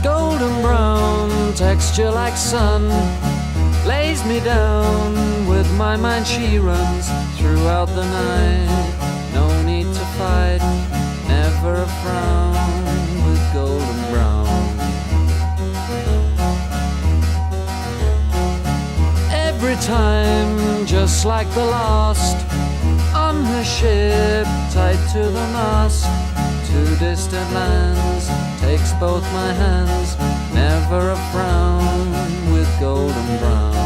Golden brown, texture like sun, lays me down. With my mind she runs throughout the night. No need to fight, never a frown with golden brown. Every time, just like the last, on her ship, tied to the mast, to distant lands, takes both my hands, never a frown with golden brown.